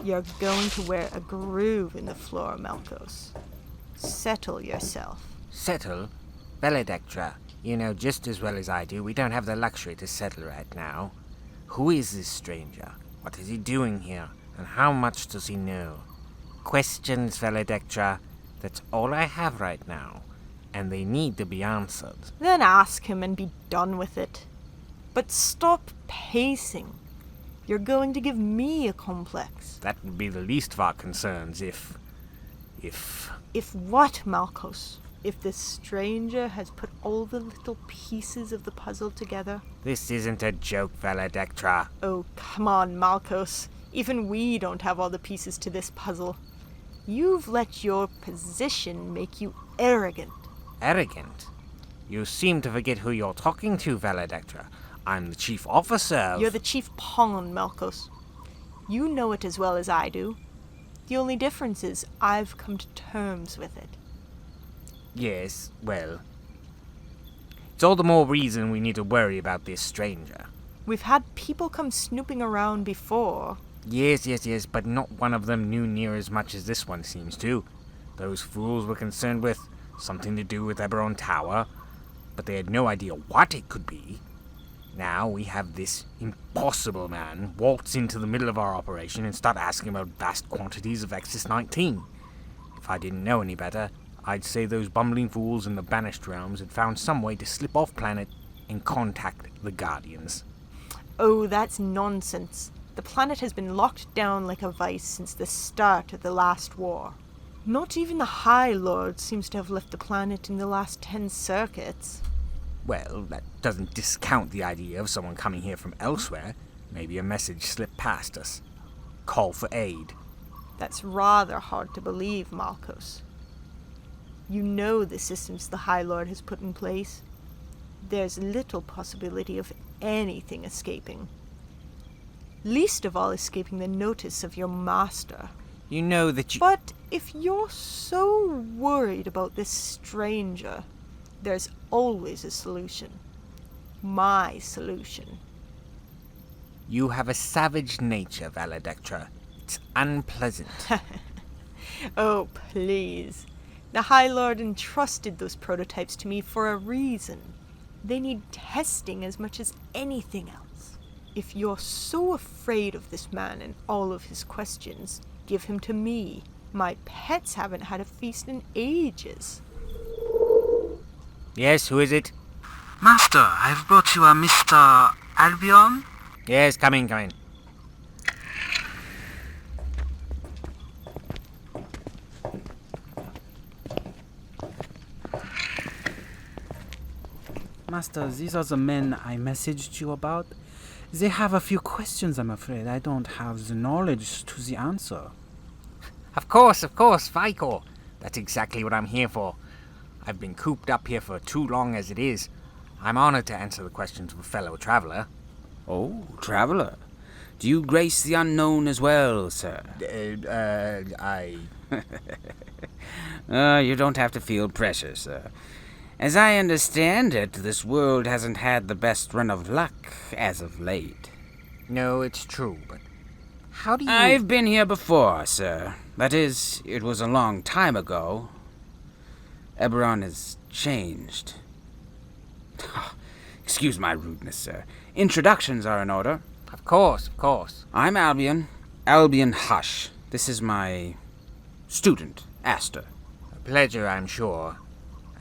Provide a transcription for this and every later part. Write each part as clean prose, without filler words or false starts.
You're going to wear a groove in the floor, Malchus. Settle yourself. Settle? Valedictra, you know just as well as I do, we don't have the luxury to settle right now. Who is this stranger? What is he doing here? And how much does he know? Questions, Valedictra. That's all I have right now. And they need to be answered. Then ask him and be done with it. But stop pacing. You're going to give me a complex. That would be the least of our concerns if... If what, Malchus? If this stranger has put all the little pieces of the puzzle together? This isn't a joke, Valedictra. Oh, come on, Malchus. Even we don't have all the pieces to this puzzle. You've let your position make you arrogant. Arrogant? You seem to forget who you're talking to, Valedictra. I'm the chief officer of... You're the chief pawn, Malchus. You know it as well as I do. The only difference is I've come to terms with it. Yes, well... It's all the more reason we need to worry about this stranger. We've had people come snooping around before. Yes, but not one of them knew near as much as this one seems to. Those fools were concerned with something to do with Eberron Tower, but they had no idea what it could be. Now we have this impossible man waltz into the middle of our operation and start asking about vast quantities of Exis-19. If I didn't know any better, I'd say those bumbling fools in the Banished Realms had found some way to slip off planet and contact the Guardians. Oh, that's nonsense. The planet has been locked down like a vice since the start of the last war. Not even the High Lord seems to have left the planet in the last 10 circuits. Well, that doesn't discount the idea of someone coming here from elsewhere. Maybe a message slipped past us. Call for aid. That's rather hard to believe, Malchus. You know the systems the High Lord has put in place. There's little possibility of anything escaping. Least of all escaping the notice of your master. You know that you... But if you're so worried about this stranger, there's always a solution. My solution. You have a savage nature, Valedictra. It's unpleasant. Oh, please. The High Lord entrusted those prototypes to me for a reason. They need testing as much as anything else. If you're so afraid of this man and all of his questions, give him to me. My pets haven't had a feast in ages. Yes, who is it? Master, I've brought you a Mr. Albion. Yes, come in. Master, these are the men I messaged you about. They have a few questions, I'm afraid. I don't have the knowledge to the answer. Of course, Vicor. That's exactly what I'm here for. I've been cooped up here for too long as it is. I'm honored to answer the questions of a fellow traveler. Oh, traveler. Do you grace the unknown as well, sir? You don't have to feel pressure, sir. As I understand it, this world hasn't had the best run of luck as of late. No, it's true, but how do you... I've been here before, sir. That is, it was a long time ago. Eberron has changed. Excuse my rudeness, sir. Introductions are in order. Of course. I'm Albion Hush. This is my student, Aster. A pleasure, I'm sure.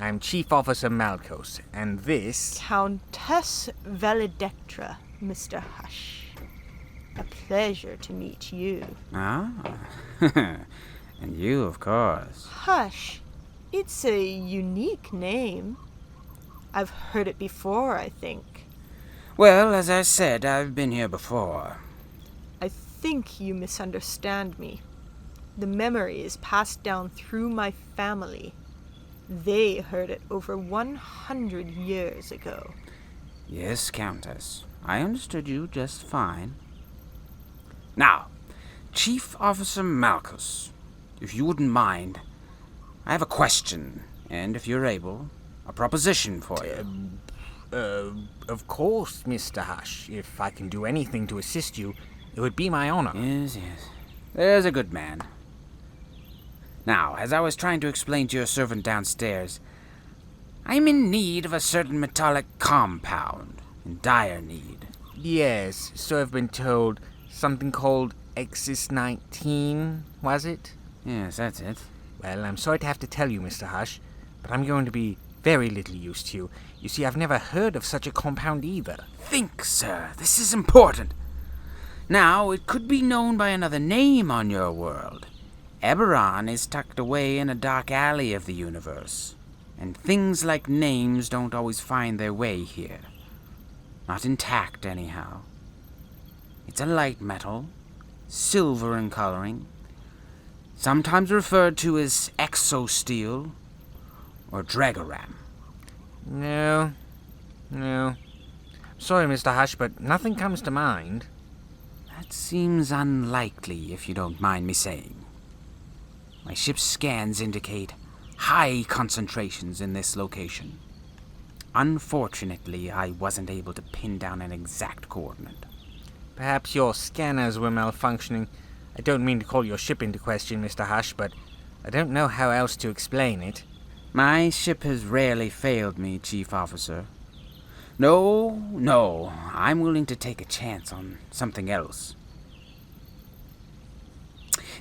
I'm Chief Officer Malchus, and this... Countess Valedictra, Mr. Hush. A pleasure to meet you. Ah, and you, of course. Hush. It's a unique name. I've heard it before, I think. Well, as I said, I've been here before. I think you misunderstand me. The memory is passed down through my family. They heard it over 100 years ago. Yes, Countess. I understood you just fine. Now, Chief Officer Malchus, if you wouldn't mind, I have a question, and if you're able, a proposition for you. Of course, Mr. Hush. If I can do anything to assist you, it would be my honor. Yes. There's a good man. Now, as I was trying to explain to your servant downstairs, I'm in need of a certain metallic compound. In dire need. Yes, so I've been told. Something called Exis 19, was it? Yes, that's it. Well, I'm sorry to have to tell you, Mr. Hush, but I'm going to be very little use to you. You see, I've never heard of such a compound either. Think, sir. This is important. Now, it could be known by another name on your world. Eberron is tucked away in a dark alley of the universe, and things like names don't always find their way here. Not intact, anyhow. It's a light metal, silver in coloring, sometimes referred to as exosteel or dragoram. No. Sorry, Mr. Hush, but nothing comes to mind. That seems unlikely, if you don't mind me saying. My ship's scans indicate high concentrations in this location. Unfortunately, I wasn't able to pin down an exact coordinate. Perhaps your scanners were malfunctioning. I don't mean to call your ship into question, Mr. Hush, but I don't know how else to explain it. My ship has rarely failed me, Chief Officer. No, I'm willing to take a chance on something else.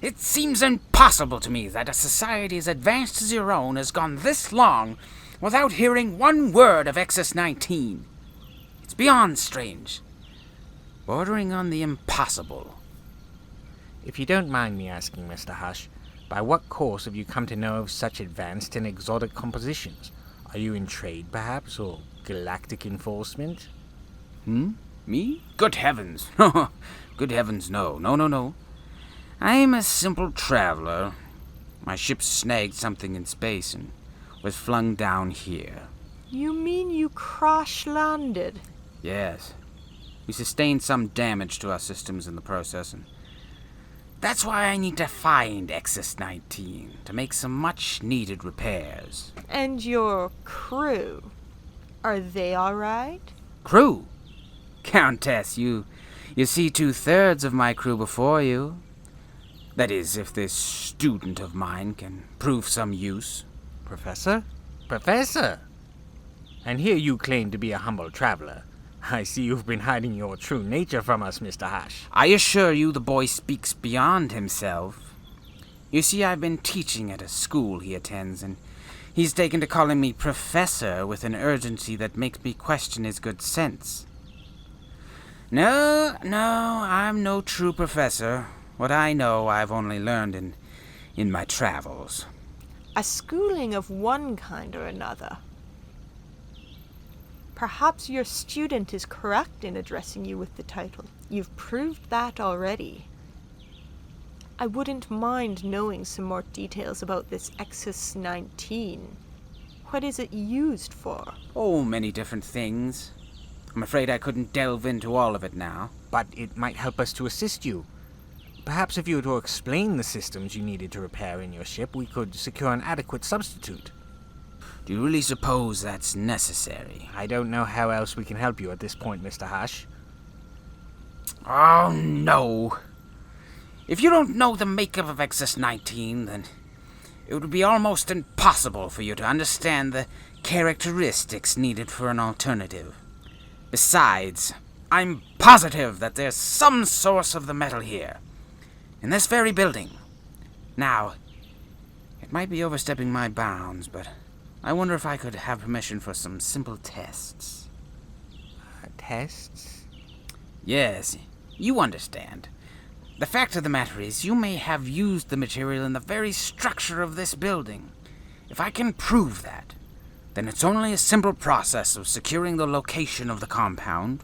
It seems impossible to me that a society as advanced as your own has gone this long without hearing one word of Exis 19. It's beyond strange. Bordering on the impossible. If you don't mind me asking, Mr. Hush, by what course have you come to know of such advanced and exotic compositions? Are you in trade, perhaps, or galactic enforcement? Me? Good heavens. Good heavens, no. I'm a simple traveler. My ship snagged something in space and was flung down here. You mean you crash-landed? Yes. We sustained some damage to our systems in the process, and that's why I need to find Exis 19 to make some much-needed repairs. And your crew? Are they all right? Crew? Countess, you see 2/3 of my crew before you. That is, if this student of mine can prove some use. Professor? Professor! And here you claim to be a humble traveler. I see you've been hiding your true nature from us, Mr. Hush. I assure you the boy speaks beyond himself. You see, I've been teaching at a school he attends, and he's taken to calling me Professor with an urgency that makes me question his good sense. No, I'm no true professor. What I know, I've only learned in my travels. A schooling of one kind or another. Perhaps your student is correct in addressing you with the title. You've proved that already. I wouldn't mind knowing some more details about this Exis 19. What is it used for? Oh, many different things. I'm afraid I couldn't delve into all of it now. But it might help us to assist you. Perhaps if you were to explain the systems you needed to repair in your ship, we could secure an adequate substitute. Do you really suppose that's necessary? I don't know how else we can help you at this point, Mr. Hush. Oh, no. If you don't know the makeup of Exis 19, then it would be almost impossible for you to understand the characteristics needed for an alternative. Besides, I'm positive that there's some source of the metal here, in this very building. Now, it might be overstepping my bounds, but I wonder if I could have permission for some simple tests. Tests? Yes, you understand. The fact of the matter is, you may have used the material in the very structure of this building. If I can prove that, then it's only a simple process of securing the location of the compound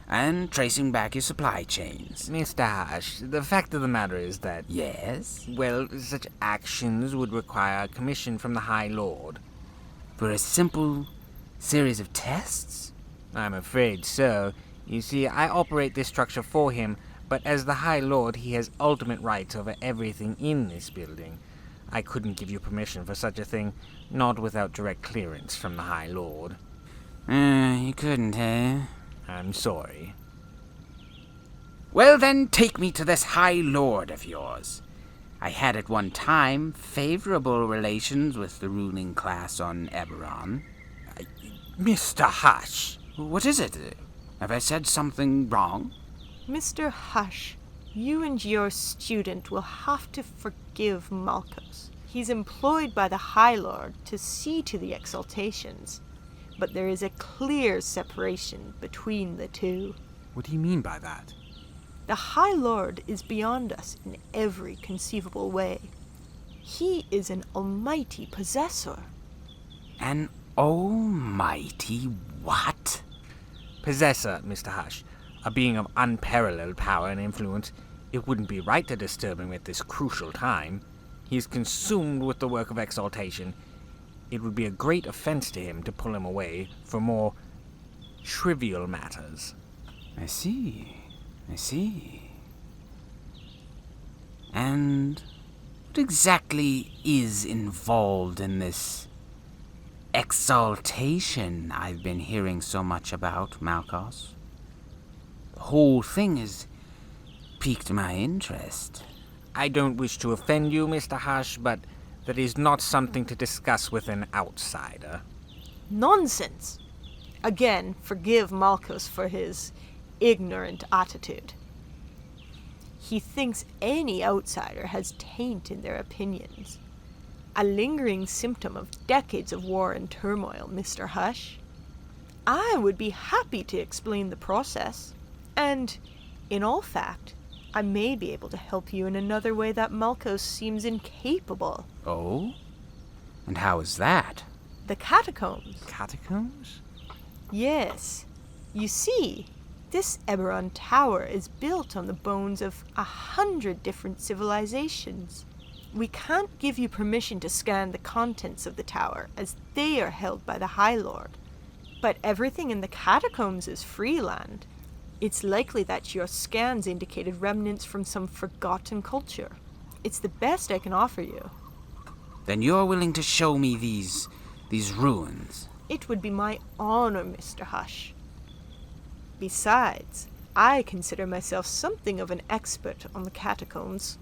and tracing back your supply chains. Mr. Hush, the fact of the matter is that... Yes? Well, such actions would require commission from the High Lord. For a simple series of tests? I'm afraid so. You see, I operate this structure for him, but as the High Lord, he has ultimate rights over everything in this building. I couldn't give you permission for such a thing, not without direct clearance from the High Lord. You couldn't, eh? I'm sorry. Well then, take me to this High Lord of yours. I had at one time favorable relations with the ruling class on Eberron. Mr. Hush! What is it? Have I said something wrong? Mr. Hush, you and your student will have to forgive Malchus. He's employed by the High Lord to see to the exaltations, but there is a clear separation between the two. What do you mean by that? The High Lord is beyond us in every conceivable way. He is an almighty possessor. An almighty what? Possessor, Mr. Hush. A being of unparalleled power and influence. It wouldn't be right to disturb him at this crucial time. He is consumed with the work of exaltation. It would be a great offense to him to pull him away for more trivial matters. I see. And what exactly is involved in this exaltation I've been hearing so much about, Malchus? The whole thing has piqued my interest. I don't wish to offend you, Mr. Hush, but that is not something to discuss with an outsider. Nonsense! Again, forgive Malchus for his ignorant attitude. He thinks any outsider has taint in their opinions. A lingering symptom of decades of war and turmoil, Mr. Hush. I would be happy to explain the process, and, in all fact, I may be able to help you in another way that Malchus seems incapable. Oh? And how is that? The catacombs. Catacombs? Yes. You see, this Eberron Tower is built on the bones of 100 different civilizations. We can't give you permission to scan the contents of the tower, as they are held by the High Lord. But everything in the catacombs is free land. It's likely that your scans indicated remnants from some forgotten culture. It's the best I can offer you. Then you're willing to show me these ruins? It would be my honor, Mr. Hush. Besides, I consider myself something of an expert on the catacombs.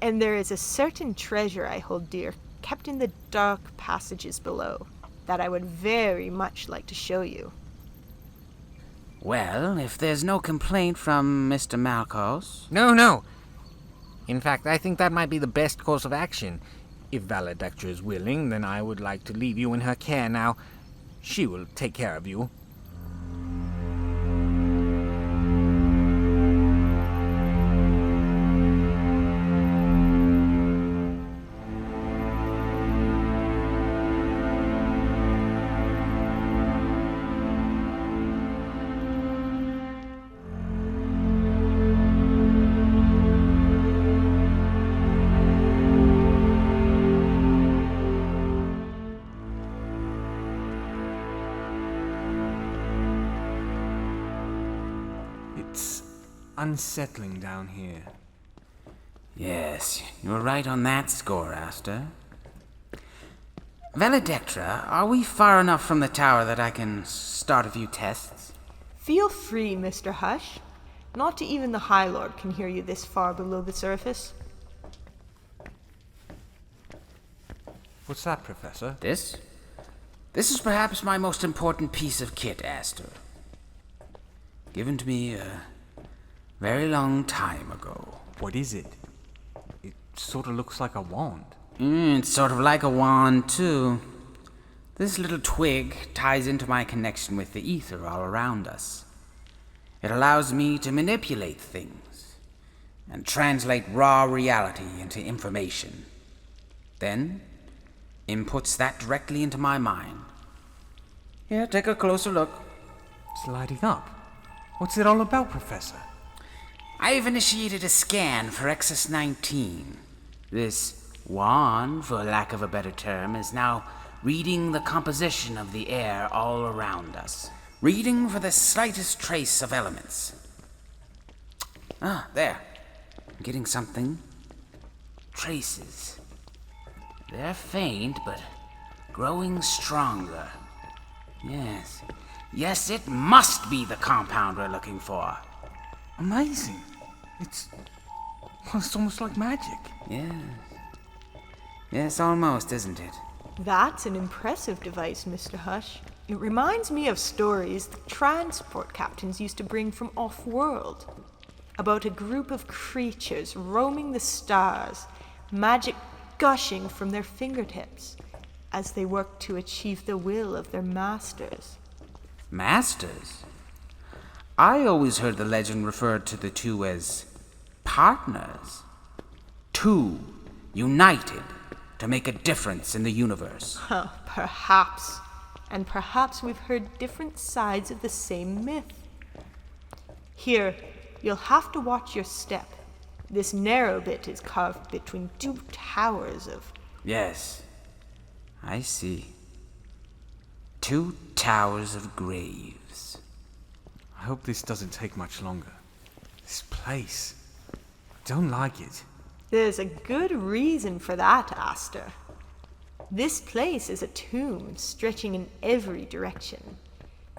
And there is a certain treasure I hold dear, kept in the dark passages below, that I would very much like to show you. Well, if there's no complaint from Mr. Malchus... No. In fact, I think that might be the best course of action. If Valedictor is willing, then I would like to leave you in her care now. She will take care of you. It's unsettling down here. Yes, you're right on that score, Aster. Valedictra, are we far enough from the tower that I can start a few tests? Feel free, Mr. Hush. Not even the High Lord can hear you this far below the surface. What's that, Professor? This is perhaps my most important piece of kit, Aster. Given to me a very long time ago. What is it? It sort of looks like a wand. It's sort of like a wand, too. This little twig ties into my connection with the ether all around us. It allows me to manipulate things and translate raw reality into information. Then, inputs that directly into my mind. Here, take a closer look. It's lighting up. What's it all about, Professor? I've initiated a scan for XS-19. This wand, for lack of a better term, is now reading the composition of the air all around us. Reading for the slightest trace of elements. Ah, there. I'm getting something. Traces. They're faint, but growing stronger. Yes, it must be the compound we're looking for. Amazing. It's almost like magic. Yes. Yes, almost, isn't it? That's an impressive device, Mr. Hush. It reminds me of stories the transport captains used to bring from off-world. About a group of creatures roaming the stars, magic gushing from their fingertips as they work to achieve the will of their masters. Masters? I always heard the legend referred to the two as partners. Two united to make a difference in the universe. Perhaps. And perhaps we've heard different sides of the same myth. Here, you'll have to watch your step. This narrow bit is carved between two towers of... Yes, I see. Two towers of graves. I hope this doesn't take much longer. This place. I don't like it. There's a good reason for that, Aster. This place is a tomb stretching in every direction.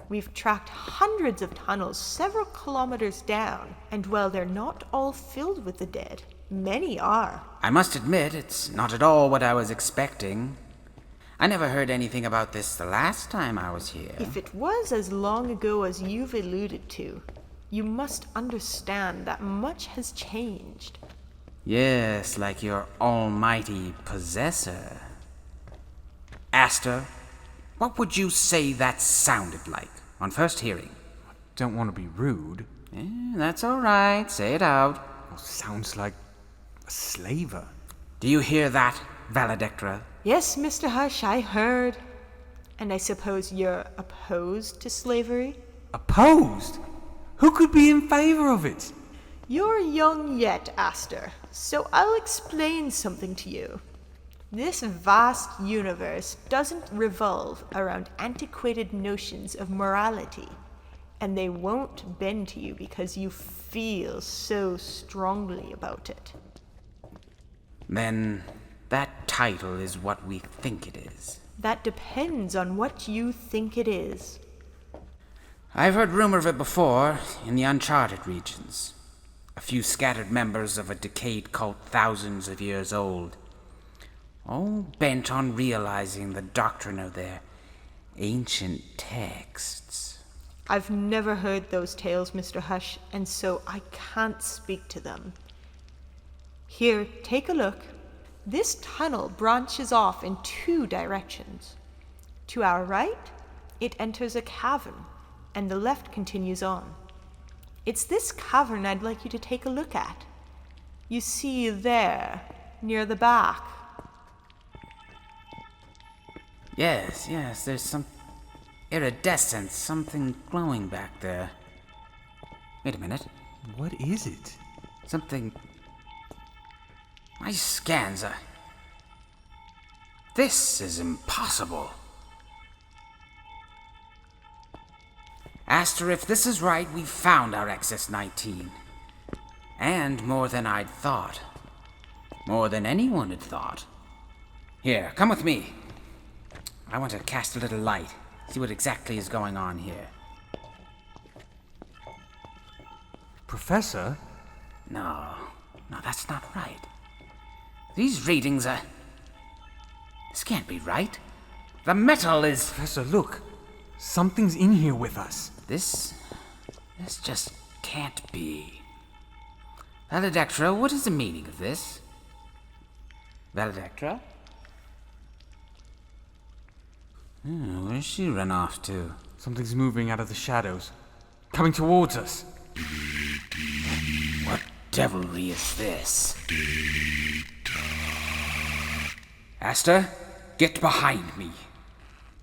We've tracked hundreds of tunnels several kilometers down, and while they're not all filled with the dead, many are. I must admit, it's not at all what I was expecting. I never heard anything about this the last time I was here. If it was as long ago as you've alluded to, you must understand that much has changed. Yes, like your almighty possessor. Aster, what would you say that sounded like on first hearing? Don't want to be rude. That's all right. Say it out. Well, sounds like a slaver. Do you hear that, Valedictra? Yes, Mr. Hush, I heard. And I suppose you're opposed to slavery? Opposed? Who could be in favor of it? You're young yet, Aster, so I'll explain something to you. This vast universe doesn't revolve around antiquated notions of morality, and they won't bend to you because you feel so strongly about it. Then that title is what we think it is. That depends on what you think it is. I've heard rumor of it before in the uncharted regions. A few scattered members of a decayed cult thousands of years old, all bent on realizing the doctrine of their ancient texts. I've never heard those tales, Mr. Hush, and so I can't speak to them. Here, take a look. This tunnel branches off in two directions. To our right, it enters a cavern, and the left continues on. It's this cavern I'd like you to take a look at. You see there, near the back. Yes, there's some iridescence, something glowing back there. Wait a minute. What is it? Something... My scans are... This is impossible. Aster, if this is right, we've found our XS-19. And more than I'd thought. More than anyone had thought. Here, come with me. I want to cast a little light, see what exactly is going on here. Professor? No, that's not right. These readings are... This can't be right. The metal is... Professor, look. Something's in here with us. This just can't be. Valedictra, what is the meaning of this? Valedictra? Where's she run off to? Something's moving out of the shadows. Coming towards us. What devilry is this? Aster, get behind me.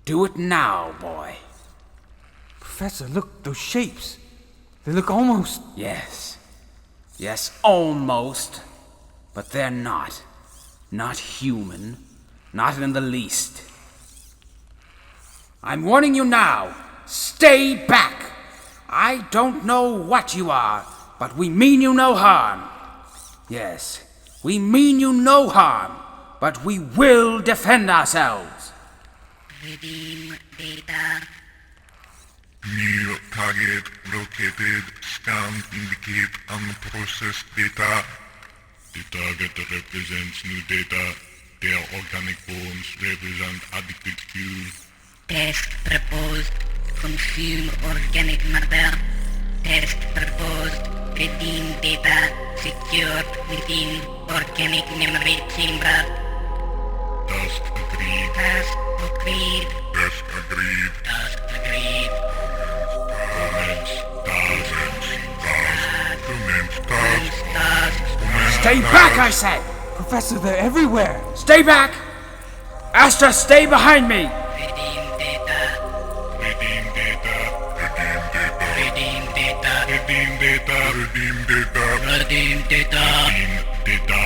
Do it now, boy. Professor, look, those shapes. They look almost... Yes, almost. But they're not. Not human. Not in the least. I'm warning you now. Stay back. I don't know what you are, but we mean you no harm. Yes, we mean you no harm, but we will defend ourselves. New target located. Scans indicate unprocessed data. The target represents new data. Their organic forms represent addicted fuel. Test proposed. Consume organic matter. Test proposed. Redeem data. Secured within organic memory chamber. Task agreed. Task agreed. Task agreed. Task agreed. Commence task. Commence task. Task. Stay back, I said! Professor, they're everywhere. Stay back! Astra, stay behind me! Redeem data. Redeem data. Redeem data. Redeem data. Redeem data. Redeem data. Redeem data.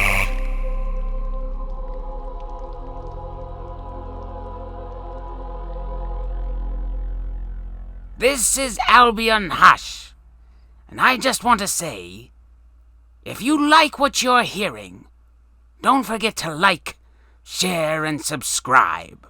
This is Albion Hush. And I just want to say, if you like what you're hearing, don't forget to like, share, and subscribe.